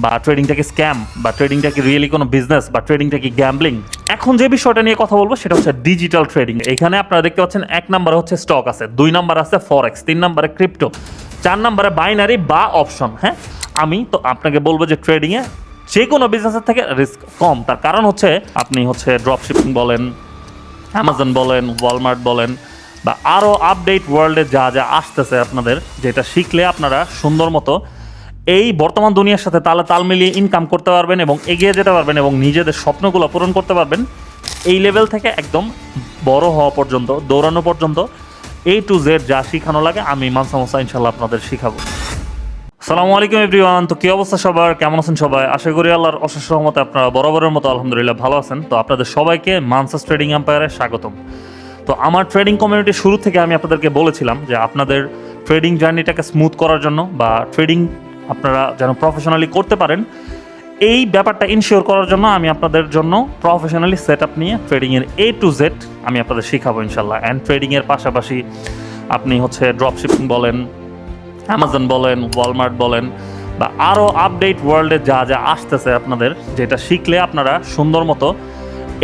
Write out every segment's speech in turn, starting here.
বা ট্রেডিংটা কি স্ক্যাম, বা ট্রেডিংটা কি রিয়েলি কোনো বিজনেস, বা ট্রেডিংটা কি গ্যাম্বলিং। এখন যে বিষয়টা নিয়ে কথা বলবো সেটা হচ্ছে ডিজিটাল ট্রেডিং। এখানে আপনারা দেখতে পাচ্ছেন 1 নম্বরে হচ্ছে স্টক আছে, 2 নম্বর আছে ফরেক্স, 3 নম্বরে ক্রিপ্টো, 4 নম্বরে বাইনারি বা অপশন। হ্যাঁ, আমি তো আপনাকে বলবো যে ট্রেডিংয়ে যে কোনো বিজনেসের থেকে রিস্ক কম। তার কারণ হচ্ছে আপনি হচ্ছে ড্রপ শিপিং বলেন, অ্যামাজন বলেন, ওয়ালমার্ট বলেন, বা আরও আপডেট ওয়ার্ল্ডে যা যা আসতেছে আপনাদের, যেটা শিখলে আপনারা সুন্দর মতো এই বর্তমান দুনিয়ার সাথে তাল মিলিয়ে ইনকাম করতে পারবেন এবং এগিয়ে যেতে পারবেন এবং নিজেদের স্বপ্নগুলো পূরণ করতে পারবেন। এই লেভেল থেকে একদম বড় হওয়া পর্যন্ত, দৌড়ানো পর্যন্ত, A to Z যা শিখানো লাগে আমি মানসা মুসা ইনশাল্লাহ আপনাদের শিখাবো। আসসালামু আলাইকুম এভরিওয়ান। তো কী অবস্থা সবার, কেমন আছেন সবাই? আশা করি আল্লাহর অশেষ রহমতে আপনারা বরাবরের মতো আলহামদুলিল্লাহ ভালো আছেন। তো আপনাদের সবাইকে মানসাস ট্রেডিং এম্পায়ারে স্বাগতম। তো আমার ট্রেডিং কমিউনিটি শুরু থেকে আমি আপনাদেরকে বলেছিলাম যে আপনাদের ট্রেডিং জার্নিটাকে স্মুথ করার জন্য বা ট্রেডিং আপনারা যেন প্রফেশনালি করতে পারেন, এই ব্যাপারটা ইনশিওর করার জন্য আমি আপনাদের জন্য প্রফেশনালি সেট আপ নিয়ে ট্রেডিংয়ের A to Z আমি আপনাদের শিখাবো ইনশাল্লাহ। অ্যান্ড ট্রেডিংয়ের পাশাপাশি আপনি হচ্ছে ড্রপ শিপিং বলেন, অ্যামাজন বলেন, ওয়ালমার্ট বলেন, বা আরও আপডেট ওয়ার্ল্ডে যা যা আসতেছে আপনাদের, যেটা শিখলে আপনারা সুন্দর মতো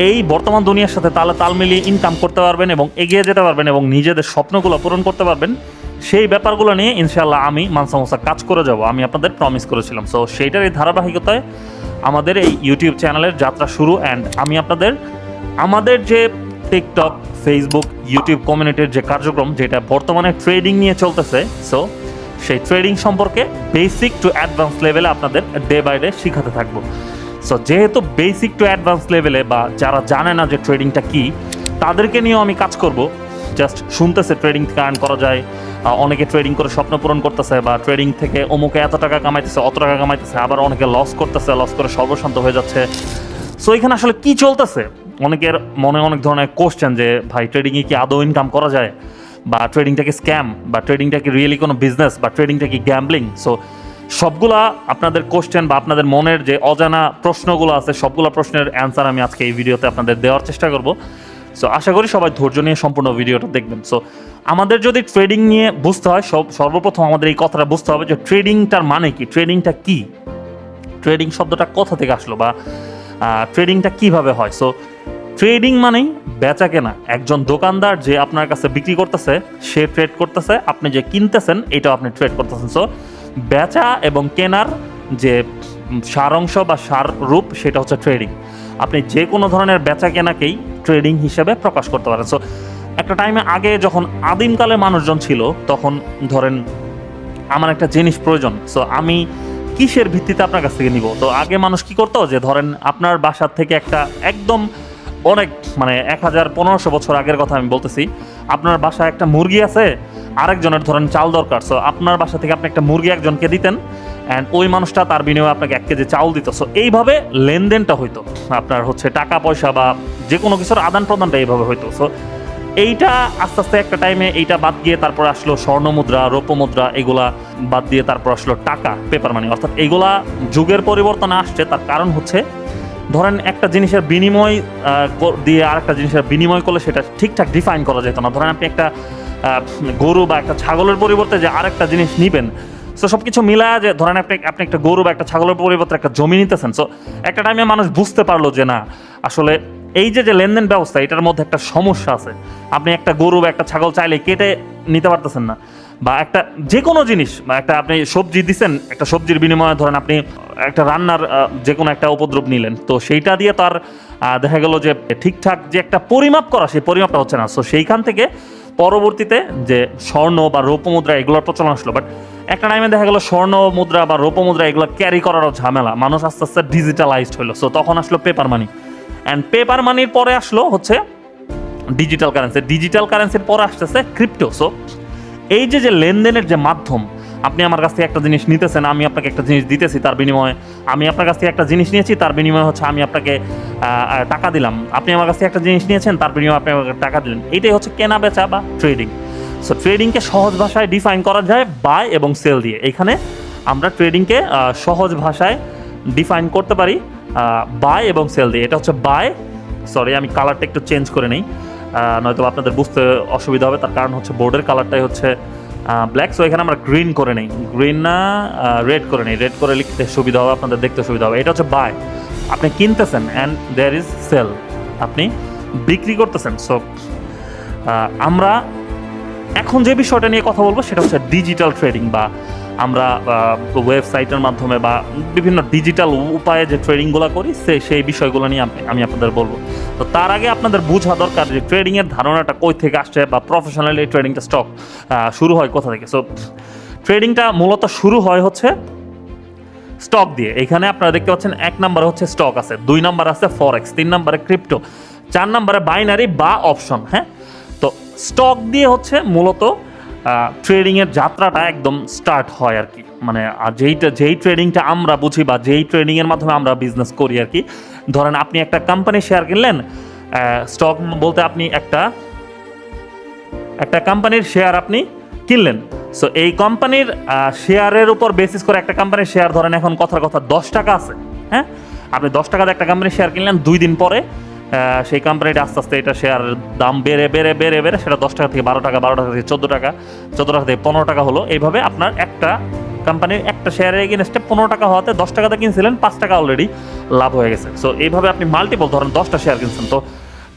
এই বর্তমান দুনিয়ার সাথে তাল মিলিয়ে ইনকাম করতে পারবেন এবং এগিয়ে যেতে পারবেন এবং নিজেদের স্বপ্নগুলো পূরণ করতে পারবেন, সেই ব্যাপারগুলো নিয়ে ইনশাআল্লাহ আমি মানসা মুসা কাজ করে যাব। আমি আপনাদের প্রমিস করেছিলাম। সো সেইটার এই ধারাবাহিকতায় আমাদের এই ইউটিউব চ্যানেলের যাত্রা শুরু। অ্যান্ড আমি আপনাদের আমাদের যে টিকটক, ফেসবুক, ইউটিউব কমিউনিটির যে কার্যক্রম, যেটা বর্তমানে ট্রেডিং নিয়ে চলতেছে, সো সেই ট্রেডিং সম্পর্কে বেসিক টু অ্যাডভান্স লেভেলে আপনাদের ডে বাই ডে শিখাতে থাকবো। সো যেহেতু বেসিক টু অ্যাডভান্স লেভেলে বা যারা জানে না যে ট্রেডিংটা কী, তাদেরকে নিয়েও আমি কাজ করব। জাস্ট শুনতেছে ট্রেডিং থেকে আর্ন করা যায়, অনেকে ট্রেডিং করে স্বপ্ন পূরণ করতেছে, বা ট্রেডিং থেকে অমুকে এত টাকা কামাইতেছে, অত টাকা কামাইতেছে, আবার অনেকে লস করতেছে, লস করে সর্বশান্ত হয়ে যাচ্ছে। সো এখানে আসলে কি চলতেছে, অনেকের মনে অনেক ধরনের কোশ্চেন যে ভাই ট্রেডিংয়ে কি আদৌ ইনকাম করা যায়, বা ট্রেডিংটা কি স্ক্যাম, বা ট্রেডিংটা কি রিয়েলি কোনো বিজনেস, বা ট্রেডিংটা কি গ্যাম্বলিং। সো সবগুলা আপনাদের কোশ্চেন বা আপনাদের মনের যে অজানা প্রশ্নগুলো আছে, সবগুলো প্রশ্নের অ্যান্সার আমি আজকে এই ভিডিওতে আপনাদের দেওয়ার চেষ্টা করব। সো আশা করি সবাই ধৈর্য নিয়ে সম্পূর্ণ ভিডিওটা দেখবেন। সো আমাদের যদি ট্রেডিং নিয়ে বুঝতে হয়, সর্বপ্রথম আমাদের এই কথাটা বুঝতে হবে যে ট্রেডিংটার মানে কি, ট্রেডিংটা কি, ট্রেডিং শব্দটা কোথা থেকে আসলো, বা ট্রেডিংটা কিভাবে হয়। সো ট্রেডিং মানেই বেচা কেনা। একজন দোকানদার যে আপনার কাছে বিক্রি করতেছে, সে ট্রেড করতেছে, আপনি যে কিনতেছেন এটাও আপনি ট্রেড করতেছেন। সো বেচা এবং কেনার যে সারাংশ বা সার রূপ, সেটা হচ্ছে ট্রেডিং। আপনি যে কোনো ধরনের বেচা কেনাকেই ট্রেডিং হিসেবে প্রকাশ করতে পারেন। সো একটা টাইমে আগে যখন আদিমকালে মানুষজন ছিল, তখন ধরেন আমার একটা জিনিস প্রয়োজন, সো আমি কিসের ভিত্তিতে আপনার কাছ থেকে নিব। তো আগে মানুষ কি করতো, যে ধরেন আপনার বাসার থেকে একটা একদম অনেক 1000-1500 বছর আগের কথা আমি বলতেছি, আপনার বাসায় একটা মুরগি আছে, আরেকজনের ধরেন চাল দরকার, সো আপনার বাসা থেকে আপনি একটা মুরগি একজনকে দিতেন, অ্যান্ড ওই মানুষটা তার বিনিময়ে আপনাকে 1 কেজি চাউল দিত। সো এইভাবে লেনদেনটা হইতো, আপনার হচ্ছে টাকা পয়সা বা যে কোনো কিছুর আদান প্রদানটা এইভাবে হইতো। সো এইটা আস্তে আস্তে একটা টাইমে এইটা বাদ দিয়ে তারপর আসলো স্বর্ণ মুদ্রা, রৌপ্য মুদ্রা, এগুলা বাদ দিয়ে তারপর আসলো টাকা, পেপার মানি। অর্থাৎ এগুলা যুগের পরিবর্তনে আসছে। তার কারণ হচ্ছে ধরেন একটা জিনিসের বিনিময় দিয়ে আরেকটা জিনিসের বিনিময় করলে সেটা ঠিকঠাক ডিফাইন করা যেত না। ধরেন আপনি একটা গরু বা একটা ছাগলের পরিবর্তে যে আরেকটা জিনিস নিবেন, সো সব কিছু মিলায়, যে ধরেন আপনি একটা গরু বা একটা ছাগলের পরিবর্তে একটা জমি নিতেছেন। সো একটা টাইমে মানুষ বুঝতে পারলো যে না, আসলে এই যে লেনদেন ব্যবস্থা, এটার মধ্যে একটা সমস্যা আছে। আপনি একটা গরু বা একটা ছাগল চাইলে কেটে নিতে পারতেছেন না, বা একটা যে কোনো জিনিস, বা একটা আপনি সবজি দিচ্ছেন, একটা সবজির বিনিময়ে ধরেন আপনি একটা রান্নার যে কোনো একটা উপদ্রব নিলেন, তো সেইটা দিয়ে তার দেখা গেল যে ঠিকঠাক যে একটা পরিমাপ করা, সেই পরিমাপটা হচ্ছে না। সো সেইখান থেকে পরবর্তীতে যে স্বর্ণ বা রৌপ্য মুদ্রা এগুলোর প্রচলন আসলো। বাট একটা টাইমে দেখা গেলো স্বর্ণ মুদ্রা বা রৌপ্য মুদ্রা এগুলো ক্যারি করারও ঝামেলা, মানুষ আস্তে আস্তে ডিজিটালাইজড হলো। সো তখন আসলো পেপার মানি, অ্যান্ড পেপার মানির পরে আসলো হচ্ছে ডিজিটাল কারেন্সি, ডিজিটাল কারেন্সির পরে আসতেছে ক্রিপ্টো। সো এই যে লেনদেনের যে মাধ্যম, আপনি আমার কাছ থেকে একটা জিনিস নিতেছেন, আমি আপনাকে একটা জিনিস দিতেছি, তার বিনিময়ে আমি আপনার কাছ থেকে একটা জিনিস নিয়েছি, তার বিনিময়ে হচ্ছে আমি আপনাকে টাকা দিলাম, আপনি আমার কাছ থেকে একটা জিনিস নিয়েছেন, তার বিনিময়ে আপনি আমাকে টাকা দিলেন। এইটাই হচ্ছে কেনা বেচা বা ট্রেডিং। সো ট্রেডিংকে সহজ ভাষায় ডিফাইন করা যায় বাই এবং সেল দিয়ে। এখানে আমরা ট্রেডিংকে সহজ ভাষায় ডিফাইন করতে পারি বাই এবং সেল দিয়ে। এটা হচ্ছে বাই, সরি আমি কালারটা একটু চেঞ্জ করে নিই, নয়তো আপনাদের বুঝতে অসুবিধা হবে। তার কারণ হচ্ছে বোর্ডের কালারটাই হচ্ছে ব্ল্যাক, সো এখানে আমরা গ্রিন করে নেই, গ্রিন না রেড করে নেই, রেড করে লিখতে সুবিধা হবে, আপনাদের দেখতে সুবিধা হবে। এটা হচ্ছে বাই, আপনি কিনতেছেন অ্যান্ড দেয়ার ইজ সেল, আপনি বিক্রি করতেছেন। সো আমরা এখন যে বিষয়টা নিয়ে কথা বলবো সেটা হচ্ছে ডিজিটাল ট্রেডিং, বা আমরা ওয়েবসাইটের মাধ্যমে বা বিভিন্ন ডিজিটাল উপায়ে যে ট্রেডিংগুলো করি সেই বিষয়গুলো নিয়ে আমি আপনাদের বলবো। তো তার আগে আপনাদের বোঝা দরকার যে ট্রেডিংয়ের ধারণাটা কই থেকে আসছে, বা প্রফেশনালি ট্রেডিংটা স্টক শুরু হয় কোথা থেকে। সো ট্রেডিংটা মূলত শুরু হয় হচ্ছে স্টক দিয়ে। এখানে আপনারা দেখতে পাচ্ছেন 1 নম্বরে হচ্ছে স্টক আছে, 2 নম্বর আছে ফরেক্স, 3 নম্বরে ক্রিপ্টো, 4 নম্বরে বাইনারি বা অপশন। হ্যাঁ, তো স্টক দিয়ে হচ্ছে মূলত ট্রেডিংয়ের যাত্রাটা একদম স্টার্ট হয় আর কি। মানে যেই ট্রেডিংটা আমরা বুঝি বা যেই ট্রেডিংয়ের মাধ্যমে আমরা বিজনেস করি আর কি। ধরেন আপনি একটা কোম্পানির শেয়ার কিনলেন, স্টক বলতে আপনি একটা কোম্পানির শেয়ার আপনি কিনলেন। সো এই কোম্পানির শেয়ারের উপর বেসিস করে একটা কোম্পানির শেয়ার ধরেন এখন কথার কথা 10 টাকা আছে। হ্যাঁ, আপনি 10 টাকাতে একটা কোম্পানির শেয়ার কিনলেন, 2 দিন পরে সেই কোম্পানিটা আস্তে আস্তে এটা শেয়ারের দাম বেড়ে সেটা 10 টাকা থেকে 12 টাকা, 12 টাকা থেকে 14 টাকা, 14 টাকা থেকে 15 টাকা হলো। এইভাবে আপনার একটা কোম্পানির একটা শেয়ারের এগেইনস্টে 15 টাকা হওয়াতে 10 টাকাতে কিনছিলেন, 5 টাকা অলরেডি লাভ হয়ে গেছে। সো এইভাবে আপনি মাল্টিপল ধরেন 10টা শেয়ার কিনছেন, তো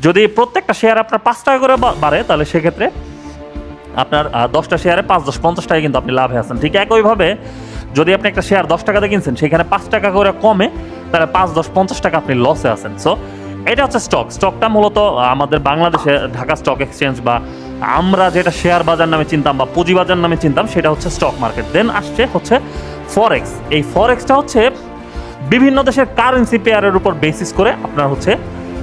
যদি প্রত্যেকটা শেয়ার আপনার 5 টাকা করে বাড়ে তাহলে সেক্ষেত্রে আপনার 10টা শেয়ারে 5 10 50 টাকা কিন্তু আপনি লাভে আছেন। ঠিক একইভাবে যদি আপনি একটা শেয়ার 10 টাকাতে কিনছেন, সেখানে 5 টাকা করে কমে, তাহলে 5 10 50 টাকা আপনি লসে আছেন। সো এটা হচ্ছে স্টকটা মূলত আমাদের বাংলাদেশে ঢাকা স্টক এক্সচেঞ্জ বা আমরা যেটা শেয়ার বাজার নামে চিনতাম বা পুঁজি বাজার নামে চিনতাম সেটা হচ্ছে স্টক মার্কেট। দেন আসছে হচ্ছে ফরেক্স। এই ফরেক্সটা হচ্ছে বিভিন্ন দেশের কারেন্সি পেয়ারের উপর বেসিস করে আপনার হচ্ছে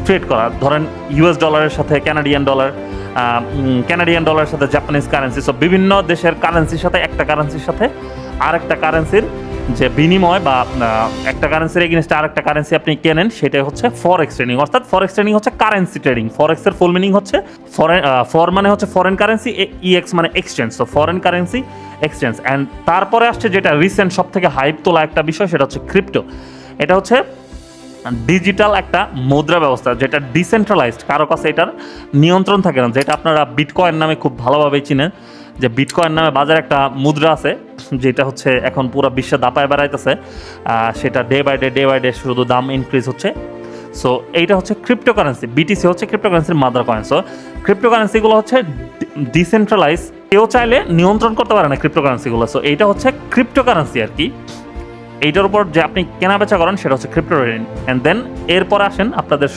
ট্রেড করা। ধরেন ইউএস ডলারের সাথে কানাডিয়ান ডলারের সাথে জাপানিজ কারেন্সি, সব বিভিন্ন দেশের কারেন্সির সাথে একটা কারেন্সির সাথে আরেকটা কারেন্সির যে বিনিময়, বা একটা কারেন্সির এগেইনস্টে আরেকটা কারেন্সি আপনি কেনেন, সেটাই হচ্ছে ফরেক্স ট্রেডিং। অর্থাৎ ফরেক্স ট্রেডিং হচ্ছে কারেন্সি ট্রেডিং। ফরেক্সের ফুল মিনিং হচ্ছে ফর মানে হচ্ছে ফরেন কারেন্সি, ইএক্স মানে এক্সচেঞ্জ, তো ফরেন কারেন্সি এক্সচেঞ্জ। অ্যান্ড তারপরে আসছে যেটা রিসেন্ট সব থেকে হাইপ তোলা একটা বিষয়, সেটা হচ্ছে ক্রিপ্টো। এটা হচ্ছে ডিজিটাল একটা মুদ্রা ব্যবস্থা, যেটা ডিসেন্ট্রালাইজড, কারো কাছে এটার নিয়ন্ত্রণ থাকে না, যেটা আপনারা বিটকয়েন নামে খুব ভালোভাবেই চিনেন। যে বিটকয়েন নামে বাজারে একটা মুদ্রা আছে, যেটা হচ্ছে এখন পুরো বিশ্বে দাপায় বেড়াইতেছে, সেটা ডে বাই ডে শুধু দাম ইনক্রিজ হচ্ছে। সো এইটা হচ্ছে ক্রিপ্টোকারেন্সি, বিটিসি হচ্ছে ক্রিপ্টোকারেন্সির মাদার কয়েন। সো ক্রিপ্টোকারেন্সিগুলো হচ্ছে ডিসেন্ট্রালাইজ, কেউ চাইলে নিয়ন্ত্রণ করতে পারে না ক্রিপ্টোকারেন্সিগুলো। সো এইটা হচ্ছে ক্রিপ্টোকারেন্সি আর কি। এইটার উপর যে আপনি কেনা বেচা করেন সেটা হচ্ছে ক্রিপ্টো ট্রেডিং। অ্যান্ড দেন এরপর আসেন আপনাদের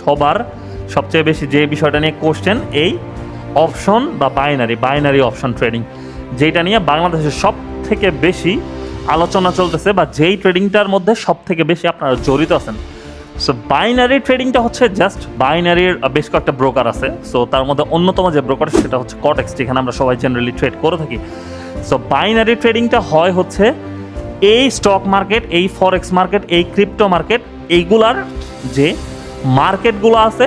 সবার সবচেয়ে বেশি যে বিষয়টা নিয়ে কোশ্চেন, এই অপশন বা বাইনারি অপশন ট্রেডিং, যেটা নিয়ে বাংলাদেশের সব থেকে বেশি আলোচনা চলতেছে, বা যেই ট্রেডিংটার মধ্যে সব থেকে বেশি আপনারা জড়িত আছেন। সো বাইনারি ট্রেডিংটা হচ্ছে জাস্ট বাইনারির বেশ কয়েকটা ব্রোকার আছে। সো তার মধ্যে অন্যতম যে ব্রোকার সেটা হচ্ছে কটেক্স, যেখানে আমরা সবাই জেনারেলি ট্রেড করে থাকি। সো বাইনারি ট্রেডিংটা হয় হচ্ছে এই স্টক মার্কেট, এই ফরেক্স মার্কেট, এই ক্রিপ্টো মার্কেট, এইগুলার যে মার্কেটগুলো আছে,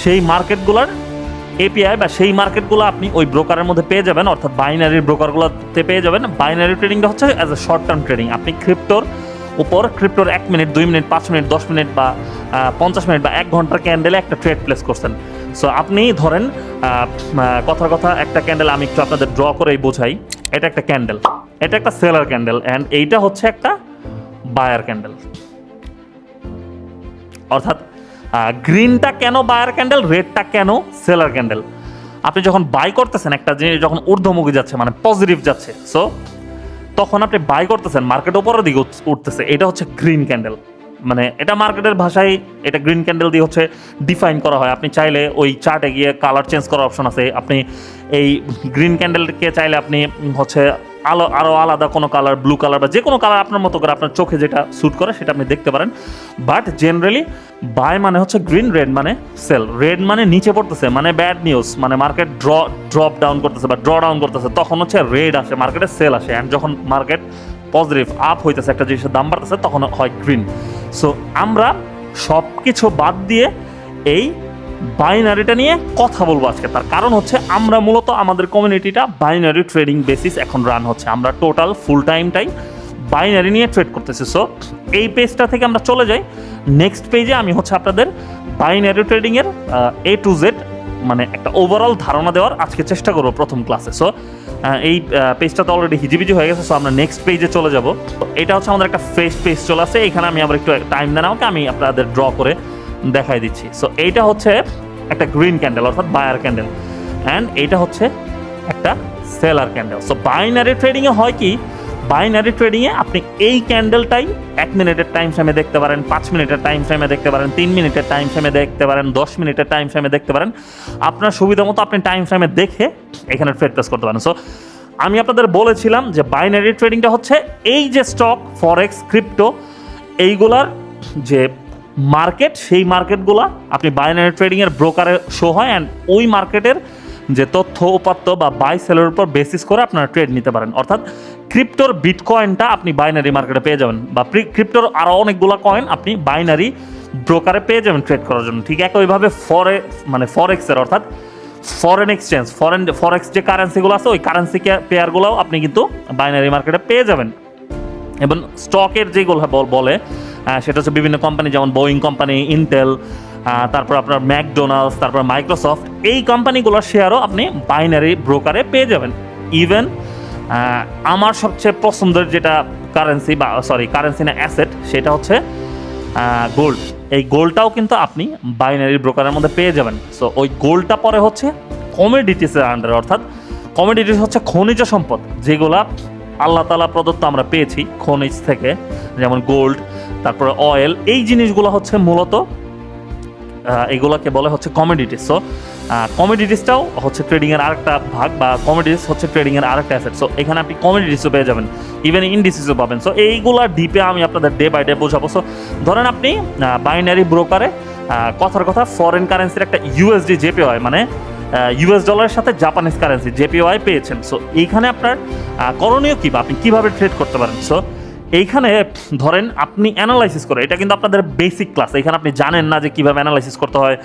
সেই মার্কেটগুলোর এপিআই বা সেই মার্কেটগুলো আপনি ওই ব্রোকারের মধ্যে পেয়ে যাবেন, অর্থাৎ বাইনারির ব্রোকারগুলোতে পেয়ে যাবেন। বাইনারি ট্রেডিংটা হচ্ছে as a short term trading. আপনি ক্রিপ্টোর 1 মিনিট, 2 মিনিট, 5 মিনিট, 10 মিনিট বা 50 মিনিট বা 1 ঘন্টার ক্যান্ডেলে একটা ট্রেড প্লেস করছেন। সো আপনি ধরেন কথার কথা একটা ক্যান্ডেল আমি একটু আপনাদের ড্র করেই বোঝাই। এটা একটা ক্যান্ডেল, এটা একটা সেলার ক্যান্ডেল, অ্যান্ড এইটা হচ্ছে একটা বায়ার ক্যান্ডেল। অর্থাৎ গ্রিনটা কেন বায়ার ক্যান্ডেল, রেডটা কেন সেলার ক্যান্ডেল। আপনি যখন বাই করতেছেন একটা জিনিস, যখন ঊর্ধ্বমুখী যাচ্ছে মানে পজিটিভ যাচ্ছে, সো তখন আপনি বাই করতেছেন, মার্কেট উপরের দিকে উঠতেছে, এটা হচ্ছে গ্রিন ক্যান্ডেল। মানে এটা মার্কেটের ভাষায় এটা গ্রিন ক্যান্ডেল দিয়ে হচ্ছে ডিফাইন করা হয়। আপনি চাইলে ওই চার্টে গিয়ে কালার চেঞ্জ করার অপশন আছে। আপনি এই গ্রিন ক্যান্ডেলকে চাইলে আপনি হচ্ছে আরও আলাদা কোনো কালার, ব্লু কালার বা যে কোনো কালার আপনার মতো করে আপনার চোখে যেটা স্যুট করে সেটা আপনি দেখতে পারেন। বাট জেনারেলি বাই মানে হচ্ছে গ্রিন, রেড মানে সেল। রেড মানে নিচে পড়তেছে, মানে ব্যাড নিউজ, মানে মার্কেট ড্রপ ডাউন করতেছে বা ড্র ডাউন করতেছে, তখন হচ্ছে রেড আসে, মার্কেটে সেল আসে। অ্যান্ড যখন মার্কেট পজিটিভ আপ হইতেছে, একটা জিনিসের দাম বাড়তেছে, তখন হয় গ্রিন। সো আমরা সব কিছু বাদ দিয়ে এই বাইনারিটা নিয়ে কথা বলবো আজকে। তার কারণ হচ্ছে আমরা মূলত আমাদের কমিউনিটিটা বাইনারি ট্রেডিং বেসিস এখন রান হচ্ছে। আমরা টোটাল ফুল টাইমটাই বাইনারি নিয়ে ট্রেড করতেছি। সো এই পেজটা থেকে আমরা চলে যাই নেক্সট পেজে। আমি হচ্ছে আপনাদের বাইনারি ট্রেডিংয়ের A to Z মানে একটা ওভারঅল ধারণা দেওয়ার আজকে চেষ্টা করবো প্রথম ক্লাসে। সো এই পেজটা তো অলরেডি হিজিবিজি হয়ে গেছে, সো আমরা নেক্সট পেজে চলে যাব। এটা হচ্ছে আমাদের একটা ফ্রেশ পেজ চলে আসছে। এখানে আমি আবার একটু টাইম দেন আমাকে, আমি আপনাদের ড্র করে দেখাই দিচ্ছি। সো এইটা হচ্ছে একটা গ্রিন ক্যান্ডেল অর্থাৎ বায়ার ক্যান্ডেল, অ্যান্ড এইটা হচ্ছে একটা সেলার ক্যান্ডেল। সো বাইনারি ট্রেডিংয়ে হয় কি, বাইনারি ট্রেডিংয়ে আপনি এই ক্যান্ডেলটাই 1 মিনিটের টাইম ফ্রেমে দেখতে পারেন, 5 মিনিটের টাইম ফ্রেমে দেখতে পারেন, 3 মিনিটের টাইম ফ্রেমে দেখতে পারেন, 10 মিনিটের টাইম ফ্রেমে দেখতে পারেন। আপনার সুবিধা মতো আপনি টাইম ফ্রেমে দেখে এখানে ট্রেড প্লেস করতে পারেন। সো আমি আপনাদের বলেছিলাম যে বাইনারি ট্রেডিংটা হচ্ছে এই যে স্টক, ফরেক্স, ক্রিপ্টো, এইগুলার যে মার্কেট, সেই মার্কেটগুলো আপনি বাইনারি ট্রেডিংয়ের ব্রোকারে শো হয়, অ্যান্ড ওই মার্কেটের যে তথ্য উপাত্ত বা বাই সেলের উপর বেসিস করে আপনারা ট্রেড নিতে পারেন। অর্থাৎ ক্রিপ্টোর বিটকয়েনটা আপনি বাইনারি মার্কেটে পেয়ে যাবেন, বা ক্রিপ্টোর আরও অনেকগুলো কয়েন আপনি বাইনারি ব্রোকারে পেয়ে যাবেন ট্রেড করার জন্য। ঠিক একইভাবে ফরেক্সের অর্থাৎ ফরেন এক্সচেঞ্জ, ফরেক্স যে কারেন্সিগুলো আছে ওই কারেন্সি পেয়ারগুলোও আপনি কিন্তু বাইনারি মার্কেটে পেয়ে যাবেন। এবং স্টকের যেগুলো বলে সেটা হচ্ছে বিভিন্ন কোম্পানি, যেমন বোয়িং কোম্পানি, ইন্টেল, তারপর আপনার ম্যাকডোনাল্ডস, তারপর মাইক্রোসফট, এই কোম্পানিগুলোর শেয়ারও আপনি বাইনারি ব্রোকারে পেয়ে যাবেন। ইভেন আমার সবচেয়ে পছন্দের যেটা কারেন্সি না অ্যাসেট, সেটা হচ্ছে গোল্ড। এই গোল্ডটাও কিন্তু আপনি বাইনারি ব্রোকারের মধ্যে পেয়ে যাবেন। সো ওই গোল্ডটা পরে হচ্ছে কমোডিটিসের আন্ডারে, অর্থাৎ কমোডিটিস হচ্ছে খনিজ সম্পদ, যেগুলা আল্লাহ তাআলা প্রদত্ত আমরা পেয়েছি খনিজ থেকে, যেমন গোল্ড, তারপরে অয়েল, এই জিনিসগুলো হচ্ছে মূলত এগুলোকে বলে হচ্ছে কমোডিটিস। সো কমোডিটিসটাও হচ্ছে ট্রেডিংয়ের আরেকটা ভাগ, বা কমোডিটিস হচ্ছে ট্রেডিংয়ের আরেকটা অ্যাসেট। সো এখানে আপনি কমোডিটিসও পেয়ে যাবেন, ইভেন ইন্ডিসিসও পাবেন। সো এইগুলা ডিপে আমি আপনাদের ডে বাই ডে বোঝাবো। সো ধরেন আপনি বাইনারি ব্রোকারে কথার কথা ফরেন কারেন্সির একটা ইউএসডি জেপিওয়াই, মানে ইউএস ডলারের সাথে জাপানিজ কারেন্সি জেপিওয়াই পেয়েছেন। সো এইখানে আপনার করণীয় কী, বা আপনি কীভাবে ট্রেড করতে পারেন। সো এইখানে ধরেন আপনি অ্যানালাইসিস করে, এটা কিন্তু আপনাদের বেসিক ক্লাস, এখানে আপনি জানেন না যে কীভাবে অ্যানালাইসিস করতে হয়,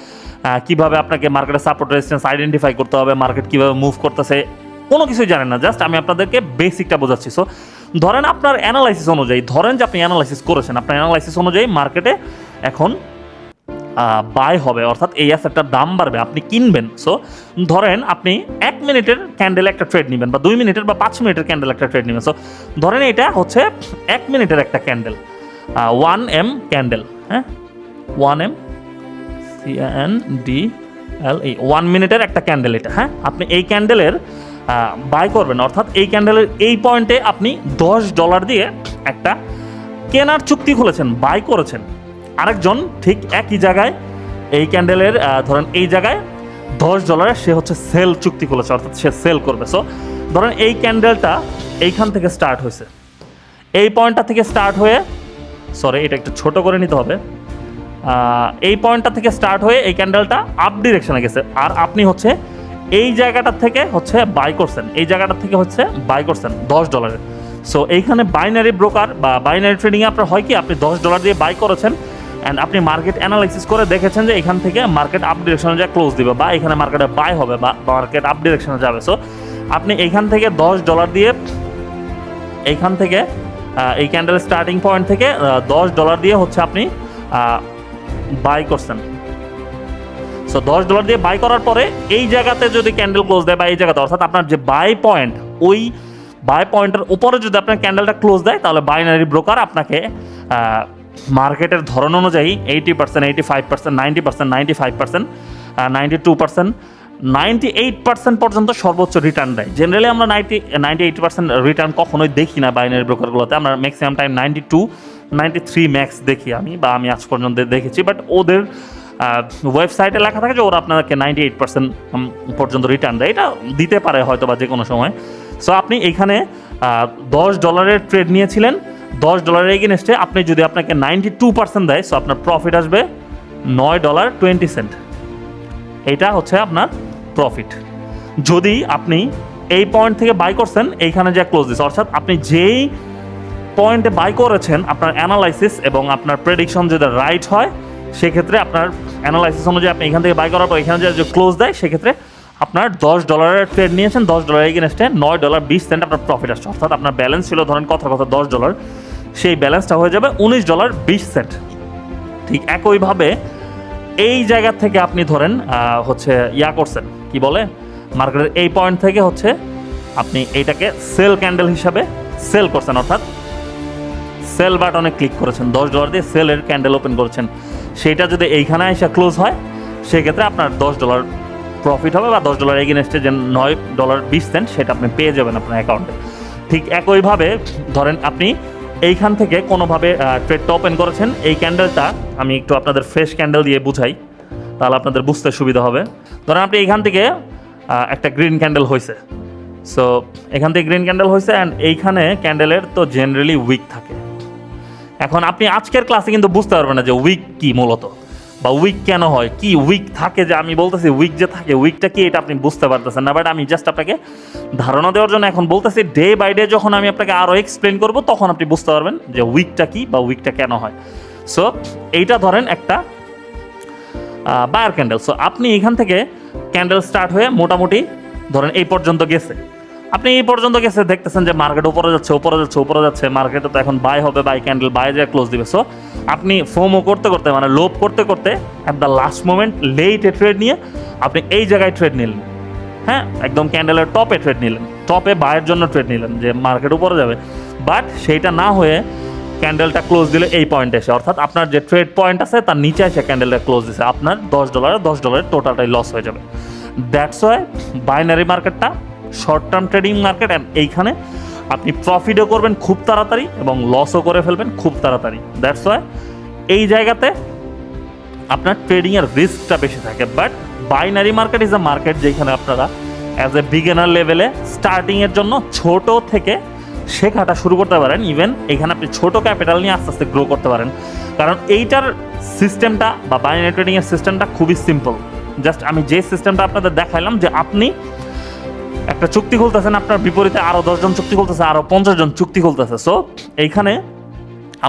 কীভাবে আপনাকে মার্কেটের সাপোর্ট রেজিস্ট্যান্স আইডেন্টিফাই করতে হবে, মার্কেট কীভাবে মুভ করতেছে, কোনো কিছুই জানেন না, জাস্ট আমি আপনাদেরকে বেসিকটা বোঝাচ্ছি। সো ধরেন আপনার অ্যানালাইসিস অনুযায়ী, ধরেন যে আপনি অ্যানালাইসিস করেছেন, আপনার অ্যানালাইসিস অনুযায়ী মার্কেটে এখন বাই হবে, অর্থাৎ এই অ্যাসেটটার দাম বাড়বে, আপনি কিনবেন। সো ধরেন আপনি 1 মিনিটের ক্যান্ডেল একটা ট্রেড নেবেন, বা 2 মিনিটের বা 5 মিনিটের ক্যান্ডেল একটা ট্রেড নেবেন। সো ধরেন এটা হচ্ছে 1 মিনিটের একটা ক্যান্ডেল, 1M ক্যান্ডেল, হ্যাঁ, 1M CANDLE, 1 মিনিটের একটা ক্যান্ডেল এটা, হ্যাঁ। আপনি এই ক্যান্ডেলের বাই করবেন, অর্থাৎ এই ক্যান্ডেলের এই পয়েন্টে আপনি $10 দিয়ে একটা কেনার চুক্তি খুলেছেন, বাই করেছেন। আরেকজন ঠিক একই জায়গায় এই ক্যান্ডেলের ধরেন এই জায়গায় $10 সে হচ্ছে সেল চুক্তি খুলেছে, অর্থাৎ সে সেল করবে। সো ধরেন এই ক্যান্ডেলটা এইখান থেকে স্টার্ট হয়েছে, এই পয়েন্টটা থেকে স্টার্ট হয়ে, এটা একটু ছোট করে নিতে হবে, এই পয়েন্টটা থেকে স্টার্ট হয়ে এই ক্যান্ডেলটা আপ ডিরেকশনে গেছে, আর আপনি হচ্ছে এই জায়গাটা থেকে হচ্ছে বাই করছেন, এই জায়গাটা থেকে হচ্ছে বাই করছেন $10। সো এইখানে বাইনারি ব্রোকার বা বাইনারি ট্রেডিংয়ে আপনার হয় কি, আপনি $10 দিয়ে বাই করেছেন, অ্যান্ড আপনি মার্কেট অ্যানালাইসিস করে দেখেছেন যে এখান থেকে মার্কেট আপ ডিরেকশনে যা ক্লোজ দিবে, বা এখানে মার্কেটে বাই হবে, বা মার্কেট আপ ডিরেকশনে যাবে। সো আপনি এইখান থেকে $10 দিয়ে, এইখান থেকে এই ক্যান্ডেল স্টার্টিং পয়েন্ট থেকে $10 দিয়ে হচ্ছে আপনি বাই করছেন। সো $10 দিয়ে বাই করার পরে এই জায়গাতে যদি ক্যান্ডেল ক্লোজ দেয়, বা এই জায়গাতে, অর্থাৎ আপনার যে বাই পয়েন্ট, ওই বাই পয়েন্টের উপরে যদি আপনার ক্যান্ডেলটা ক্লোজ দেয়, তাহলে বাইনারি ব্রোকার আপনাকে মার্কেটের ধরন অনুযায়ী 80%, 85%, 90%, 95%, 92%, 98% পর্যন্ত সর্বোচ্চ রিটার্ন দেয়। জেনারেলি আমরা 98% রিটার্ন কখনোই দেখি না বাইনারি ব্রোকারগুলোতে, আমরা ম্যাক্সিমাম টাইম 92, 93 ম্যাক্স দেখি আমি আজ পর্যন্ত দেখেছি। বাট ওদের ওয়েবসাইটে লেখা থাকে যে ওরা আপনাকে 98% পর্যন্ত রিটার্ন দেয়, এটা দিতে পারে হয়তো বা যে কোনো সময়। সো আপনি এইখানে $10 ট্রেড নিয়েছিলেন, $10 এগেনস্টে আপনি যদি আপনাকে 92% দেয়, সো আপনার প্রফিট আসবে $9.20। এইটা হচ্ছে আপনার প্রফিট। যদি আপনি এই পয়েন্ট থেকে বাই করছেন, এইখানে যে ক্লোজ দিচ্ছে, অর্থাৎ আপনি যেই পয়েন্টে বাই করেছেন, আপনার অ্যানালাইসিস এবং আপনার প্রেডিকশন যদি রাইট হয়, সেক্ষেত্রে আপনার অ্যানালাইসিস অনুযায়ী আপনি এখান থেকে বাই করার পর এখানে যে ক্লোজ দেয়, সেক্ষেত্রে আপনার $10 ট্রেড নিয়েছেন, $10 এগেনস্টে $9.20 আপনার প্রফিট আসছে। অর্থাৎ আপনার ব্যালেন্স ছিল ধরেন কথা $10, সেই ব্যালেন্সটা হয়ে যাবে $19.20। ঠিক একইভাবে এই জায়গা থেকে আপনি ধরেন হচ্ছে করছেন, কি বলে, মার্কেটের এই পয়েন্ট থেকে হচ্ছে আপনি এইটাকে সেল ক্যান্ডেল হিসাবে সেল করছেন, অর্থাৎ সেল বাটনে ক্লিক করেছেন, $10 দিয়ে সেলের ক্যান্ডেল ওপেন করেছেন, সেইটা যদি এইখানে এসে ক্লোজ হয় সেক্ষেত্রে আপনার $10 প্রফিট হবে বা $10 এগেনস্টে যে $9.20 সেটা আপনি পেয়ে যাবেন আপনার অ্যাকাউন্টে। ঠিক একইভাবে ধরেন আপনি এইখান থেকে কোনোভাবে ট্রেডটা ওপেন করেছেন, এই ক্যান্ডেলটা আমি একটু আপনাদের ফ্রেশ ক্যান্ডেল দিয়ে বুঝাই, তাহলে আপনাদের বুঝতে সুবিধা হবে। ধরেন আপনি এইখান থেকে একটা গ্রিন ক্যান্ডেল হয়েছে, সো এখান থেকে গ্রিন ক্যান্ডেল হয়েছে অ্যান্ড এইখানে ক্যান্ডেলের তো জেনারেলি উইক থাকে। এখন আপনি আজকের ক্লাসে কিন্তু বুঝতে পারবেন না যে উইক কি মূলত, বা উইক কেন হয়, কি উইক থাকে, যে আমি বলতেছি উইক যে থাকে উইকটা কি এটা আপনি বুঝতে পারতেছেন না, বাট আমি জাস্ট আপনাকে ধারণা দেওয়ার জন্য এখন বলতেছি। ডে বাই ডে যখন আমি আপনাকে আরও এক্সপ্লেন করব তখন আপনি বুঝতে পারবেন যে উইকটা কি বা উইকটা কেন হয়। সো এইটা ধরেন একটা বায়ার ক্যান্ডেল। সো আপনি এখান থেকে ক্যান্ডেল স্টার্ট হয়ে মোটামুটি ধরেন এই পর্যন্ত গেছে, আপনি এই পর্যন্ত গেছে দেখতেছেন যে মার্কেট উপরে যাচ্ছে উপরে যাচ্ছে উপরে যাচ্ছে, মার্কেটে তো এখন বাই হবে, বাই ক্যান্ডেল বাই যায় ক্লোজ দিবে। সো আপনি ফোমো করতে করতে মানে লোভ করতে করতে অ্যাট দ্য লাস্ট মোমেন্ট লেটে ট্রেড নিয়ে আপনি এই জায়গায় ট্রেড নিলেন, হ্যাঁ একদম ক্যান্ডেলের টপে ট্রেড নিলেন, টপে বাইয়ের জন্য ট্রেড নিলেন যে মার্কেট উপরে যাবে, বাট সেইটা না হয়ে ক্যান্ডেলটা ক্লোজ দিলে এই পয়েন্টে এসে, অর্থাৎ আপনার যে ট্রেড পয়েন্ট আছে তার নিচে এসে ক্যান্ডেলটা ক্লোজ দিছে, আপনার $10 টোটালটাই লস হয়ে যাবে। দ্যাটস ওয়াই বাইনারি মার্কেটটা short term trading market, and এইখানে আপনি প্রফিটও করবেন খুব তাড়াতাড়ি এবং লসও করে ফেলবেন খুব তাড়াতাড়ি। দ্যাটস ওয়াই এই জায়গাতে আপনার ট্রেডিংয়ের রিস্কটা বেশি থাকে। But binary market is a market যেখানে আপনারা অ্যাজ এ বিগিনার লেভেলে স্টার্টিংয়ের জন্য ছোট থেকে শেখাটা শুরু করতে পারেন। ইভেন এখানে আপনি ছোট ক্যাপিটাল নিয়ে আস্তে আস্তে গ্রো করতে পারেন, কারণ এইটার সিস্টেমটা বা বাইনারি ট্রেডিংয়ের সিস্টেমটা খুবই সিম্পল। জাস্ট আমি যে সিস্টেমটা আপনাদের দেখাইলাম যে আপনি একটা চুক্তি খুলতেছেন, আপনার বিপরীতে আরও 10 জন চুক্তি খুলতেছে, আরও 50 জন চুক্তি খুলতেছে। সো এইখানে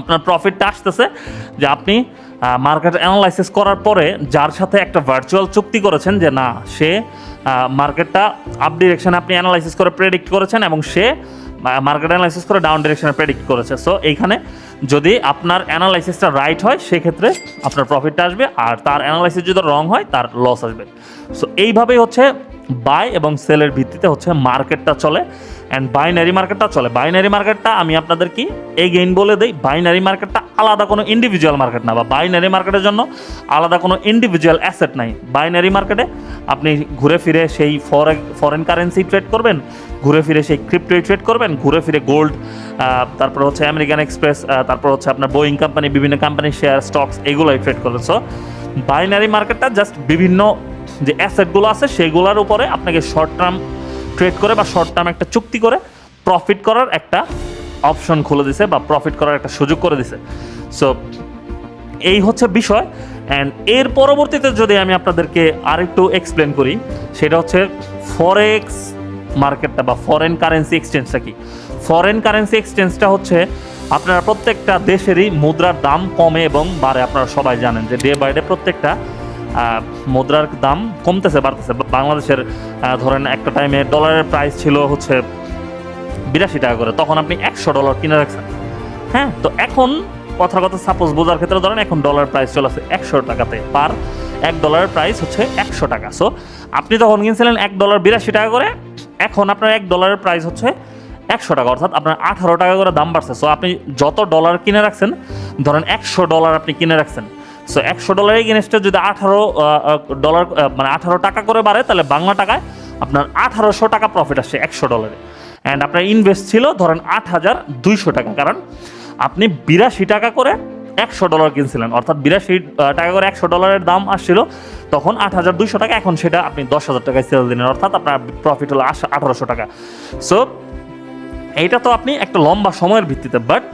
আপনার প্রফিটটা আসতেছে যে আপনি মার্কেট অ্যানালাইসিস করার পরে যার সাথে একটা ভার্চুয়াল চুক্তি করেছেন যে না সে মার্কেটটা আপ ডিরেকশনে আপনি অ্যানালাইসিস করে প্রেডিক্ট করেছেন এবং সে মার্কেট অ্যানালাইসিস করে ডাউন ডিরেকশনে প্রেডিক্ট করেছে। সো এইখানে যদি আপনার অ্যানালাইসিসটা রাইট হয় সেক্ষেত্রে আপনার প্রফিটটা আসবে, আর তার অ্যানালাইসিস যদি রং হয় তার লস আসবে। সো এইভাবেই হচ্ছে বাই এবং সেলের ভিত্তিতে হচ্ছে মার্কেটটা চলে, অ্যান্ড বাইনারি মার্কেটটা চলে। বাইনারি মার্কেটটা আমি আপনাদের কি এগেইন বলে দেই, বাইনারি মার্কেটটা আলাদা কোনো ইন্ডিভিজুয়াল মার্কেট না, বা বাইনারি মার্কেটের জন্য আলাদা কোনো ইন্ডিভিজুয়াল অ্যাসেট নাই। বাইনারি মার্কেটে আপনি ঘুরে ফিরে সেই ফরেন কারেন্সি ট্রেড করবেন, ঘুরে ফিরে সেই ক্রিপ্টোই ট্রেড করবেন, ঘুরে ফিরে গোল্ড, তারপর হচ্ছে আমেরিকান এক্সপ্রেস, তারপর হচ্ছে আপনার বোয়িং কোম্পানি, বিভিন্ন কোম্পানির শেয়ার স্টকস, এগুলোই ট্রেড করবেন। সো বাইনারি মার্কেটটা জাস্ট বিভিন্ন যে অ্যাসেটগুলো আছে সেগুলোর উপরে আপনাকে শর্ট টার্ম ট্রেড করে বা শর্ট টার্ম একটা চুক্তি করে প্রফিট করার একটা অপশন খুলে দিছে বা প্রফিট করার একটা সুযোগ করে দিছে। সো এই হচ্ছে বিষয়। অ্যান্ড এর পরবর্তীতে যদি আমি আপনাদেরকে আরেকটু এক্সপ্লেন করি, সেটা হচ্ছে ফরেক্স মার্কেটটা বা ফরেন কারেন্সি এক্সচেঞ্জটা কি। ফরেন কারেন্সি এক্সচেঞ্জটা হচ্ছে আপনারা প্রত্যেকটা দেশেরই মুদ্রার দাম কমে এবং বাড়ে। আপনারা সবাই জানেন যে ডে বাই ডে প্রত্যেকটা মুদ্রার দাম কমতেছে বাড়তেছে। বাংলাদেশের ধরেন একটা টাইমে ডলারের প্রাইস ছিল হচ্ছে 82 টাকা করে, তখন আপনি $100 কিনে রাখছেন, হ্যাঁ। তো এখন কথার কথা সাপোজ বোঝার ক্ষেত্রে ধরেন এখন ডলার প্রাইস চলে আসছে 100 টাকাতে, পার $1 প্রাইস হচ্ছে 100 টাকা। সো আপনি তখন কিনছিলেন $1 82 টাকা করে, এখন আপনার $1 প্রাইস হচ্ছে 100 টাকা, অর্থাৎ আপনার 18 টাকা করে দাম বাড়ছে। সো আপনি যত ডলার কিনে রাখছেন, ধরেন $100 আপনি কিনে রাখছেন, সো $100 এগেইনস্টে যদি $18 মানে 18 টাকা করে বাড়ে, তাহলে বাংলা টাকায় আপনার 1800 টাকা প্রফিট আসছে $100। অ্যান্ড আপনার ইনভেস্ট ছিল ধরেন 8200 টাকা, কারণ আপনি 82 টাকা করে $100 কিনছিলেন, অর্থাৎ 82 টাকা করে $100 দাম আসছিল তখন 8200 টাকা, এখন সেটা আপনি 10,000 টাকায় সেল দিলেন, অর্থাৎ আপনার প্রফিট হলো 1800 টাকা। সো এইটা তো আপনি একটা লম্বা সময়ের ভিত্তিতে, বাট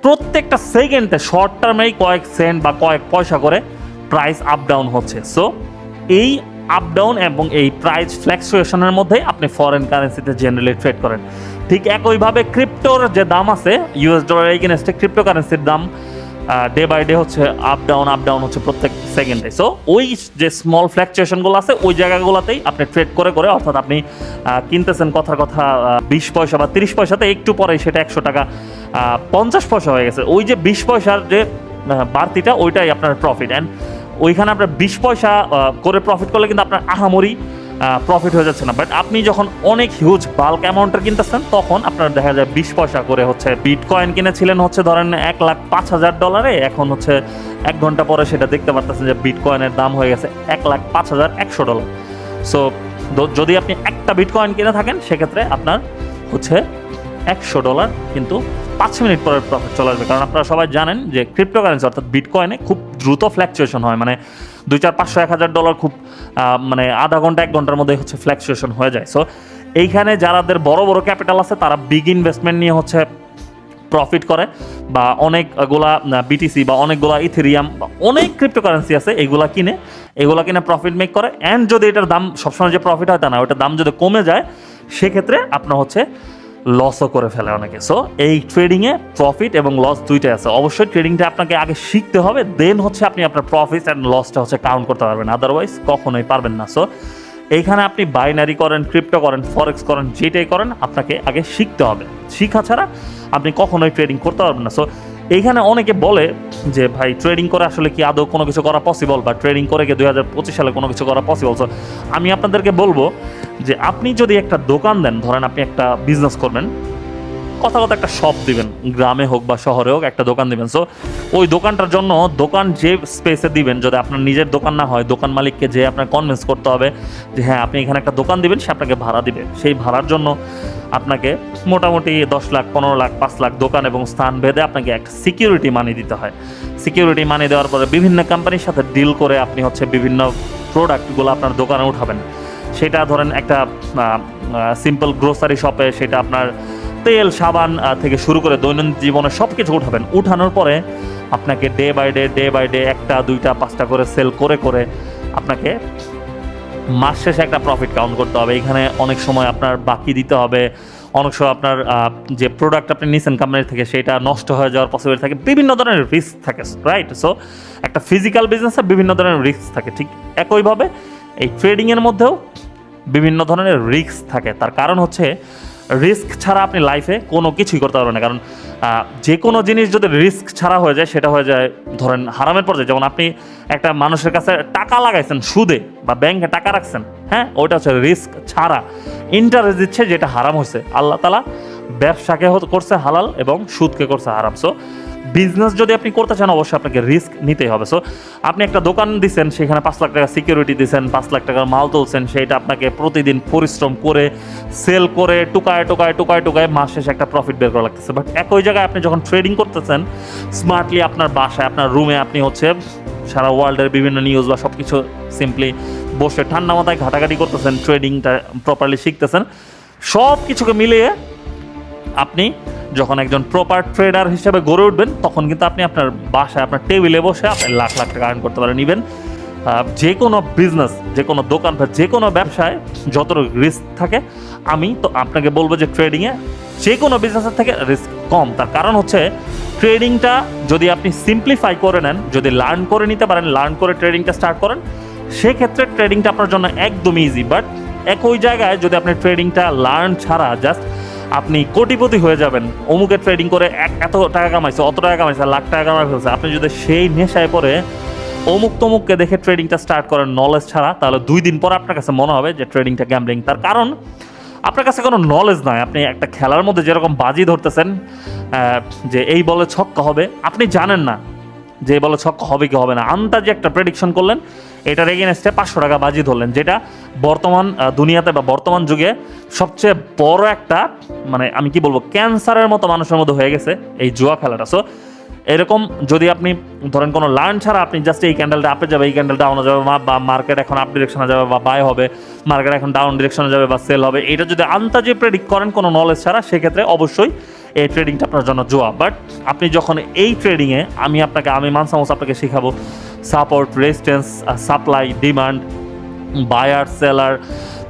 প্রত্যেকটা সেকেন্ডে শর্ট টার্মেই কয়েক সেন্ট বা কয়েক পয়সা করে প্রাইস আপ ডাউন হচ্ছে। সো এই আপ ডাউন এবং এই প্রাইস ফ্ল্যাকচুয়েশনের মধ্যে আপনি ফরেন কারেন্সিতে জেনারেলি ট্রেড করেন। ঠিক একইভাবে ক্রিপ্টোর যে দাম আছে $, এগেইনস্টে ক্রিপ্টো কারেন্সির দাম ডে বাই ডে হচ্ছে আপ ডাউন হচ্ছে প্রত্যেক সেকেন্ডে। সো ওই যে স্মল ফ্ল্যাকচুয়েশনগুলো আছে ওই জায়গাগুলোতেই আপনি ট্রেড করে করে, অর্থাৎ আপনি কিনতেছেন কথার কথা 20 পয়সা বা 30 পয়সাতে, একটু পরেই সেটা 100 টাকা 50 পয়সা হয়ে গেছে। ওই যে 20 পয়সার যে বাড়তিটা ওইটাই আপনার প্রফিট। অ্যান্ড ওইখানে আপনার 20 পয়সা করে প্রফিট করলে কিন্তু আপনার আহামরি প্রফিট হয়ে যাচ্ছে না। বাট আপনি যখন অনেক হিউজ বাল্ক অ্যামাউন্টের কিনতেছেন তখন আপনার দেখা যায় 20 পয়সা করে হচ্ছে বিটকয়েন কিনেছিলেন হচ্ছে ধরেন $1,05,000, এখন হচ্ছে 1 ঘন্টা পরে সেটা দেখতে পারতেছেন যে বিটকয়েনের দাম হয়ে গেছে $1,05,100। সো যদি আপনি একটা বিটকয়েন কিনে থাকেন সেক্ষেত্রে আপনার হচ্ছে $100 কিন্তু 5 মিনিট পরে প্রফিট চলে আসবে। কারণ আপনারা সবাই জানেন যে ক্রিপ্টোকারেন্সি অর্থাৎ বিটকয়েনে খুব দ্রুত ফ্ল্যাকচুয়েশন হয়, মানে 2, 4, 500, $1,000 খুব মানে আধা ঘন্টা 1 ঘন্টার মধ্যে হচ্ছে ফ্ল্যাকচুয়েশন হয়ে যায়। সো এইখানে যারাদের বড় বড় ক্যাপিটাল আছে তারা বিগ ইনভেস্টমেন্ট নিয়ে হচ্ছে প্রফিট করে, বা অনেকগুলা বিটিসি বা অনেকগুলা ইথেরিয়াম বা অনেক ক্রিপ্টোকারেন্সি আছে এগুলা কিনে প্রফিট মেক করে। অ্যান্ড যদি এটার দাম সবসময় যে প্রফিট হয় তা না, ওটার দাম যদি কমে যায় সেক্ষেত্রে আপনার হচ্ছে লসও করে ফেলে অনেকে। সো এই ট্রেডিংয়ে প্রফিট এবং লস দুইটাই আছে। অবশ্যই ট্রেডিংটা আপনাকে আগে শিখতে হবে, দেন হচ্ছে আপনি আপনার প্রফিট অ্যান্ড লসটা হচ্ছে কাউন্ট করতে পারবেন, আদারওয়াইজ কখনোই পারবেন না। সো এইখানে আপনি বাইনারি করেন, ক্রিপ্টো করেন, ফরেক্স করেন, যেটাই করেন আপনাকে আগে শিখতে হবে। শিখা ছাড়া আপনি কখনোই ট্রেডিং করতে পারবেন না। সো এইখানে অনেকে বলে যে ভাই ট্রেডিং করে আসলে কি আদৌ কোনো কিছু করা পসিবল, বা ট্রেডিং করে কি 2025 সালে কোনো কিছু করা পসিবল। সো আমি আপনাদেরকে বলবো যে আপনি যদি একটা দোকান দেন, ধরেন আপনি একটা বিজনেস করবেন, কথা একটা শপ দিবেন, গ্রামে হোক বা শহরে হোক একটা দোকান দিবেন। সো ওই দোকানটার জন্য দোকান যে স্পেসে দিবেন, যদি আপনার নিজের দোকান না হয়, দোকান মালিককে যে আপনার কনভিন্স করতে হবে যে হ্যাঁ আপনি এখানে একটা দোকান দিবেন, সে আপনাকে ভাড়া দিবে। সেই ভাড়ার জন্য আপনাকে মোটামুটি 10 লাখ, 15 লাখ, 5 লাখ দোকান এবং স্থান ভেদে আপনাকে একটা সিকিউরিটি মানি দিতে হয়। সিকিউরিটি মানি দেওয়ার পরে বিভিন্ন কোম্পানির সাথে ডিল করে আপনি হচ্ছে বিভিন্ন প্রোডাক্টগুলো আপনার দোকানে উঠাবেন। সেটা ধরেন একটা সিম্পল গ্রোসারি শপে সেটা আপনার তেল, সাবান থেকে শুরু করে দৈনন্দিন জীবনে সব কিছু উঠাবেন। উঠানোর পরে আপনাকে ডে বাই ডে 1টা 2টা 5টা করে সেল করে আপনাকে মাস শেষে একটা প্রফিট কাউন্ট করতে হবে। এখানে অনেক সময় আপনার বাকি দিতে হবে, অনেক সময় আপনার যে প্রোডাক্ট আপনি নিছেন কোম্পানি থেকে সেটা নষ্ট হয়ে যাওয়ার পসিবিলিটি থাকে, বিভিন্ন ধরনের রিস্ক থাকে, রাইট? সো একটা ফিজিক্যাল বিজনেসে বিভিন্ন ধরনের রিস্ক থাকে, ঠিক একইভাবে এই ট্রেডিংয়ের মধ্যেও বিভিন্ন ধরনের রিস্ক থাকে। তার কারণ হচ্ছে রিস্ক ছাড়া আপনি লাইফে কোনো কিছুই করতে পারবেন না। কারণ যে কোনো জিনিস যদি রিস্ক ছাড়া হয়ে যায় সেটা হয়ে যায় ধরেন হারামের পর্যায়ে। যেমন আপনি একটা মানুষের কাছে টাকা লাগাইছেন সুদে বা ব্যাংকে টাকা রাখছেন, হ্যাঁ, ওইটা হচ্ছে রিস্ক ছাড়া ইন্টারেস্ট দিচ্ছে, যেটা হারাম হয়েছে। আল্লাহ তাআলা ব্যবসাকে করছে হালাল এবং সুদকে করছে হারাম। সো বিজনেস যদি আপনি করতে চান অবশ্যই আপনাকে রিস্ক নিতেই হবে। সো আপনি একটা দোকান দিচ্ছেন, সেখানে 5 লাখ টাকা সিকিউরিটি দিচ্ছেন, 5 লাখ টাকার মাল তুলছেন, সেইটা আপনাকে প্রতিদিন পরিশ্রম করে সেল করে টুকায় মাস শেষে একটা প্রফিট বের করা লাগতেছে। বাট একই জায়গায় আপনি যখন ট্রেডিং করতেছেন স্মার্টলি আপনার বাসায়, আপনার রুমে আপনি হচ্ছে সারা ওয়ার্ল্ডের বিভিন্ন নিউজ বা সব কিছু সিম্পলি বসে ঠান্ডা মাথায় ঘাটাঘাটি করতেছেন, ট্রেডিংটা প্রপারলি শিখতেছেন, সব কিছুকে মিলিয়ে আপনি যখন একজন প্রপার ট্রেডার হিসেবে গড়ে উঠবেন তখন কিন্তু আপনি আপনার বাসায় আপনার টেবিলে বসে আপনি লাখ লাখ টাকা আর্ন করতে পারেন। ইভেন যে কোনো বিজনেস, যে কোনো দোকান বা যে কোনো ব্যবসায় যত রিস্ক থাকে, আমি তো আপনাকে বলবো যে ট্রেডিংয়ে যে কোনো বিজনেসের থেকে রিস্ক কম। তার কারণ হচ্ছে ট্রেডিংটা যদি আপনি সিম্পলিফাই করে নেন, যদি লার্ন করে নিতে পারেন, লার্ন করে ট্রেডিংটা স্টার্ট করেন, সেক্ষেত্রে ট্রেডিংটা আপনার জন্য একদম ইজি। বাট একই জায়গায় যদি আপনি ট্রেডিংটা লার্ন ছাড়া জাস্ট আপনি কোটিপতি হয়ে যাবেন, অমুকে ট্রেডিং করে এত টাকা কামাইছে, অত টাকা কামাইছে, লাখ টাকা কামাই ফেলছে, আপনি যদি সেই নেশায় পড়ে অমুক তমুককে দেখে ট্রেডিংটা স্টার্ট করেন নলেজ ছাড়া, তাহলে 2 দিন পর আপনার কাছে মনে হবে যে ট্রেডিংটা গ্যাম্বলিং। তার কারণ আপনার কাছে কোনো নলেজ নাই। আপনি একটা খেলার মধ্যে যেরকম বাজি ধরতেছেন যে এই বলে ছক্কা হবে, আপনি জানেন না যে এই বলে ছক্কা হবে কি হবে না, আন্দাজে একটা প্রেডিকশন করলেন, এটার এগেনস্টে 500 টাকা বাজি ধরলেন, যেটা বর্তমান দুনিয়াতে বা বর্তমান যুগে সবচেয়ে বড় একটা, মানে আমি কি বলবো, ক্যান্সারের মতো মানুষের মধ্যে হয়ে গেছে এই জুয়া খেলাটা। সো এরকম যদি আপনি ধরেন কোনো লার্ন ছাড়া আপনি জাস্ট এই ক্যান্ডেলটা আপে যাবে, এই ক্যান্ডেল ডাউনে যাবে, বা মার্কেট এখন আপ ডিরেকশনে যাবে বা বাই হবে, মার্কেট এখন ডাউন ডিরেকশনে যাবে বা সেল হবে, এটা যদি আন্দাজে প্রেডিক্ট করেন কোনো নলেজ ছাড়া, সেক্ষেত্রে অবশ্যই এই ট্রেডিংটা আপনার জন্য জুয়া। বাট আপনি যখন এই ট্রেডিংয়ে আমি মানসামস আপনাকে শেখাবো support, resistance, supply, demand, buyer, seller,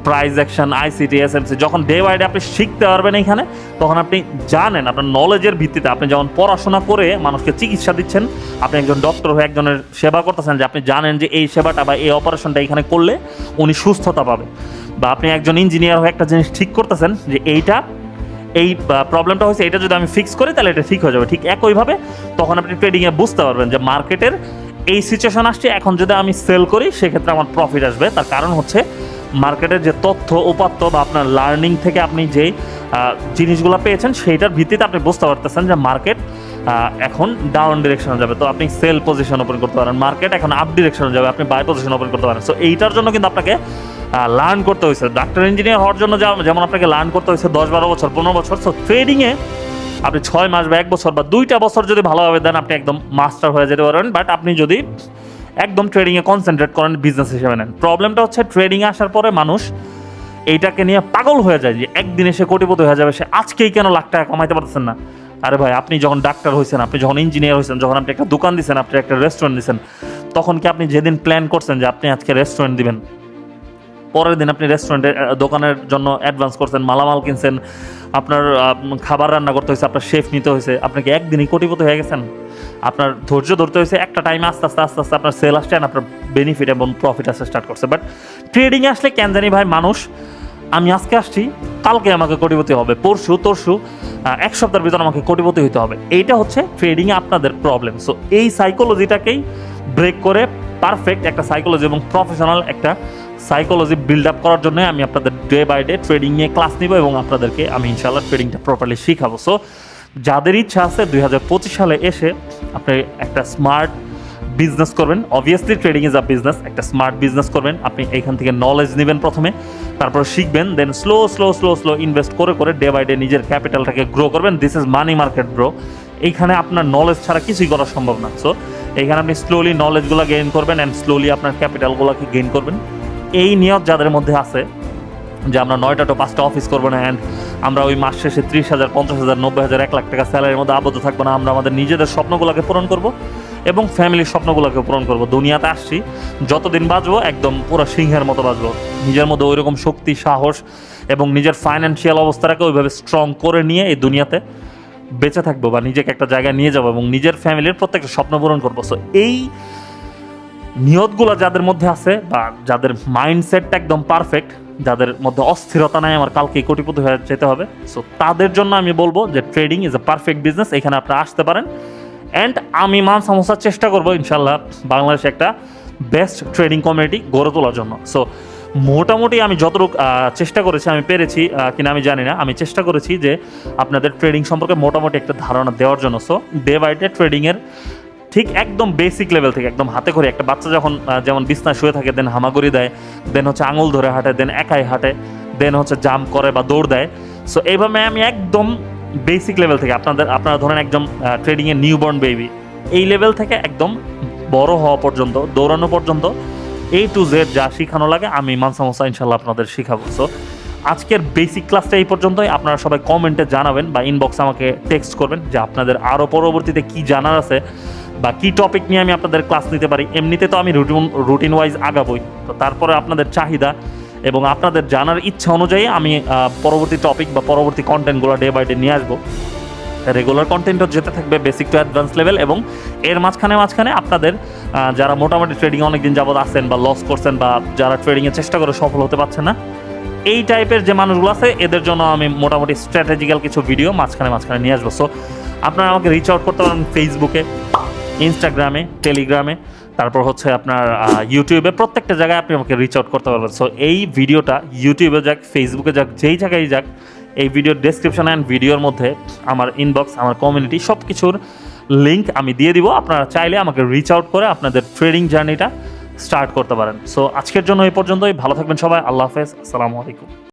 price action, ICT, SMC, যখন ডে বাই ডে আপনি শিখতে পারবেন এইখানে, তখন আপনি জানেন আপনার নলেজের ভিত্তিতে আপনি যেমন পড়াশোনা করে মানুষকে চিকিৎসা দিচ্ছেন, আপনি একজন ডক্টর হয়ে একজনের সেবা করতেছেন, যে আপনি জানেন যে এই সেবাটা বা এই অপারেশনটা এখানে করলে উনি সুস্থতা পাবে, বা আপনি একজন ইঞ্জিনিয়ার হয়ে একটা জিনিস ঠিক করতেছেন যে এই প্রবলেমটা হয়েছে, এটা যদি আমি ফিক্স করি তাহলে এটা ঠিক হয়ে যাবে। ঠিক একইভাবে তখন আপনি ট্রেডিংয়ে বুঝতে পারবেন যে মার্কেটের এই সিচুয়েশন আসছে, এখন যদি আমি সেল করি সেক্ষেত্রে আমার প্রফিট আসবে। তার কারণ হচ্ছে মার্কেটের যে তথ্য উপাত্ত বা আপনার লার্নিং থেকে আপনি যে জিনিসগুলো পেয়েছেন সেইটার ভিত্তিতে আপনি বুঝতে পারতেছেন যে মার্কেট এখন ডাউন ডিরেকশনে যাবে, তো আপনি সেল পজিশন ওপেন করতে পারেন। মার্কেট এখন আপ ডিরেকশনে যাবে, আপনি বাই পজিশন ওপেন করতে পারেন। সো এইটার জন্য কিন্তু আপনাকে লার্ন করতে হয়েছে। ডাক্তার ইঞ্জিনিয়ার হওয়ার জন্য যেমন আপনাকে লার্ন করতে হয়েছে 10-12 বছর 15 বছর, সো ট্রেডিংয়ে আপনি 6 মাস বা 1 বছর বা 2টা বছর যদি ভালোভাবে দেন আপনি একদম মাস্টার হয়ে যেতে পারবেন। বাট আপনি যদি একদম ট্রেডিংয়ে কনসেন্ট্রেট করেন, বিজনেস হিসেবে নেন। প্রবলেমটা হচ্ছে ট্রেডিংয়ে আসার পরে মানুষ এইটাকে নিয়ে পাগল হয়ে যায় যে একদিনে সে কোটিপতি হয়ে যাবে, সে আজকেই কেন লাখ টাকা কামাইতে পারতেছেন না। আরে ভাই, আপনি যখন ডাক্তার হয়েছেন, আপনি যখন ইঞ্জিনিয়ার হয়েছেন, যখন আপনি একটা দোকান দিচ্ছেন, আপনি একটা রেস্টুরেন্ট দিচ্ছেন, তখন কি আপনি যেদিন প্ল্যান করছেন যে আপনি আজকে রেস্টুরেন্ট দিবেন, পরের দিন আপনি রেস্টুরেন্টের দোকানের জন্য অ্যাডভান্স করছেন, মালামাল কিনছেন, আপনার খাবার রান্না করতে হয়েছে, আপনার শেফ নিতে হয়েছে, আপনাকে একদিনই কোটিপতি হয়ে গেছেন? আপনার ধৈর্য ধরতে হয়েছে, একটা টাইমে আস্তে আস্তে আস্তে আস্তে আপনার সেল আসছে, আপনার বেনিফিট এবং প্রফিট আসতে স্টার্ট করছে। বাট ট্রেডিংয়ে আসলে কেন জানি ভাই মানুষ, আমি আজকে আসছি, কালকে আমাকে কোটিপতি হবে, পরশু তরশু, 1 সপ্তাহের ভিতর আমাকে কোটিপতি হতে হবে। এইটা হচ্ছে ট্রেডিংয়ে আপনাদের প্রবলেম। সো এই সাইকোলজিটাকেই ব্রেক করে পারফেক্ট একটা সাইকোলজি এবং প্রফেশনাল একটা সাইকোলজি বিল্ড আপ করার জন্য আমি আপনাদের ডে বাই ডে ট্রেডিং নিয়ে ক্লাস নিব এবং আপনাদেরকে আমি ইনশাআল্লাহ ট্রেডিংটা প্রপারলি শিখাবো। সো যাদের ইচ্ছা আছে 2025 সালে এসে আপনি একটা স্মার্ট বিজনেস করবেন, obviously trading is a business, একটা স্মার্ট বিজনেস করবেন, আপনি এইখান থেকে নলেজ নেবেন প্রথমে, তারপর শিখবেন, then slow slow slow slow invest করে করে ডে বাই ডে নিজের ক্যাপিটালটাকে গ্রো করবেন। This is money market bro. এইখানে আপনার নলেজ ছাড়া কিছুই করা সম্ভব না। সো এইখানে আপনি স্লোলি নলেজগুলো গেইন করবেন অ্যান্ড স্লোলি আপনার ক্যাপিটালগুলোকে গেইন করবেন। এই নিয়ত যাদের মধ্যে আছে যে আমরা 9টা to 5টা অফিস করবো না, অ্যান্ড আমরা ওই মাস শেষে 30,000 50,000 90,000 1 লাখ টাকা স্যালারির মধ্যে আবদ্ধ থাকবো না, আমরা আমাদের নিজেদের স্বপ্নগুলোকে পূরণ করব এবং ফ্যামিলির স্বপ্নগুলোকে পূরণ করব। দুনিয়াতে আসছি, যতদিন বাঁচবো একদম পুরো সিংহের মতো বাঁচবো, নিজের মধ্যে ওই রকম শক্তি, সাহস এবং নিজের ফাইন্যান্সিয়াল অবস্থাটাকে ওইভাবে স্ট্রং করে নিয়ে এই দুনিয়াতে বেঁচে থাকবো বা নিজেকে একটা জায়গায় নিয়ে যাবো এবং নিজের ফ্যামিলির প্রত্যেকটা স্বপ্ন পূরণ করবো। সো এই নিয়তগুলো যাদের মধ্যে আছে বা যাদের মাইন্ডসেটটা একদম পারফেক্ট, যাদের মধ্যে অস্থিরতা নাই আমার কালকেই কোটিপতি হয়ে যেতে হবে, সো তাদের জন্য আমি বলবো যে trading is a perfect business. এখানে আপনারা আসতে পারেন অ্যান্ড আমি মান সমস্যার চেষ্টা করবো ইনশাল্লাহ বাংলাদেশে একটা বেস্ট ট্রেডিং কমিউনিটি গড়ে তোলার জন্য। সো মোটামুটি আমি যতটুকু চেষ্টা করেছি, আমি পেরেছি কিনা আমি জানি না, আমি চেষ্টা করেছি যে আপনাদের ট্রেডিং সম্পর্কে মোটামুটি একটা ধারণা দেওয়ার জন্য। সো ডে বাই ডে ট্রেডিংয়ের ঠিক একদম বেসিক লেভেল থেকে, একদম হাতে করে একটা বাচ্চা যখন যেমন বিছনায় শুয়ে থাকে, দেন হামাগুড়ি দেয়, দেন হচ্ছে আঙুল ধরে হাঁটে, দেন একাই হাঁটে, দেন হচ্ছে জাম্প করে বা দৌড় দেয়। সো এইভাবে আমি একদম বেসিক লেভেল থেকে আপনারা ধরেন একদম ট্রেডিংয়ের নিউবর্ন বেবি, এই লেভেল থেকে একদম বড় হওয়া পর্যন্ত, দৌড়ানো পর্যন্ত A to Z যা শেখানো লাগে আমি মানসা মোসা ইনশাল্লাহ আপনাদের শেখাবো। সো আজকের বেসিক ক্লাসটা এই পর্যন্তই। আপনারা সবাই কমেন্টে জানাবেন বা ইনবক্সে আমাকে টেক্সট করবেন যে আপনাদের আরও পরবর্তীতে কি জানার আছে বা কী টপিক নিয়ে আমি আপনাদের ক্লাস নিতে পারি। এমনিতে তো আমি রুটিন ওয়াইজ আগাবই, তো তারপরে আপনাদের চাহিদা এবং আপনাদের জানার ইচ্ছা অনুযায়ী আমি পরবর্তী টপিক বা পরবর্তী কন্টেন্টগুলো ডে বাই ডে নিয়ে আসবো। রেগুলার কন্টেন্টও যেতে থাকবে বেসিক টু অ্যাডভান্স লেভেল, এবং এর মাঝখানে আপনাদের যারা মোটামুটি ট্রেডিং অনেকদিন যাবত আছেন বা লস করছেন বা যারা ট্রেডিংয়ের চেষ্টা করে সফল হতে পারছেন না, এই টাইপের যে মানুষগুলো আছে এদের জন্য আমি মোটামুটি স্ট্র্যাটেজিক্যাল কিছু ভিডিও মাঝখানে নিয়ে আসবো। সো আপনারা আমাকে রিচ আউট করতে পারেন ফেসবুকে, ইনস্টাগ্রামে, টেলিগ্রামে, তারপর হচ্ছে আপনার ইউটিউবে, প্রত্যেকটা জায়গায় আপনি আমাকে রিচ আউট করতে পারবেন। সো এই ভিডিওটা ইউটিউবে যাক, ফেসবুকে যাক, যেই জায়গায় যাক, এই ভিডিওর ডেসক্রিপশন অ্যান্ড ভিডিওর মধ্যে আমার ইনবক্স, আমার কমিউনিটি সব কিছুর লিঙ্ক আমি দিয়ে দিব। আপনারা চাইলে আমাকে রিচ আউট করে আপনাদের ট্রেডিং জার্নিটা স্টার্ট করতে পারেন। সো আজকের জন্য এই পর্যন্তই। ভালো থাকবেন সবাই। আল্লাহ হাফেজ। আসসালামু আলাইকুম।